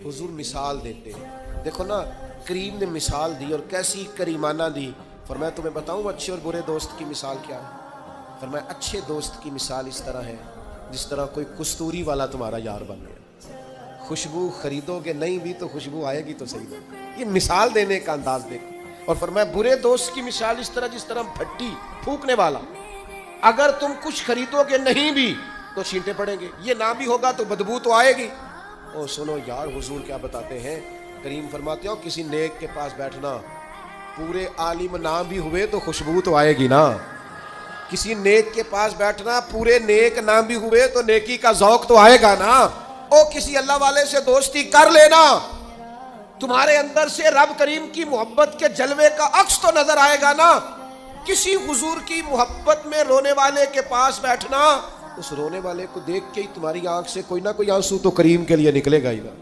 हुजूर मिसाल देते हैं। देखो ना, करीम ने मिसाल दी और कैसी करीमाना दी। फरमाया तुम्हें बताऊं अच्छे और बुरे दोस्त की मिसाल क्या है। फरमाया अच्छे दोस्त की मिसाल इस तरह है जिस तरह कोई कस्तूरी वाला तुम्हारा यार बन गया। खुशबू खरीदोगे नहीं भी तो खुशबू आएगी तो सही नहीं। ये मिसाल देने का अंदाज देखो। और फरमाया बुरे दोस्त की मिसाल इस तरह जिस तरह भट्टी फूकने वाला, अगर तुम कुछ खरीदोगे नहीं भी तो छींटे पड़ेंगे, ये ना भी होगा तो बदबू तो आएगी। ओ सुनो यार, हुजूर क्या बताते हैं। करीम फरमाते हो किसी नेक के पास बैठना, पूरे आलिम ना भी हुए तो खुशबू तो आएगी ना। किसी नेक के पास बैठना, पूरे नेक ना भी हुए तो नेकी का ज़ौक तो आएगा ना। ओ किसी अल्लाह वाले से दोस्ती कर लेना, तुम्हारे अंदर से रब करीम की मोहब्बत के जलवे का अक्स तो नजर आएगा ना। किसी हुजूर की मोहब्बत में रोने वाले के पास बैठना, उस रोने वाले को देख के ही तुम्हारी आंख से कोई ना कोई आंसू तो करीम के लिए निकलेगा ही ना।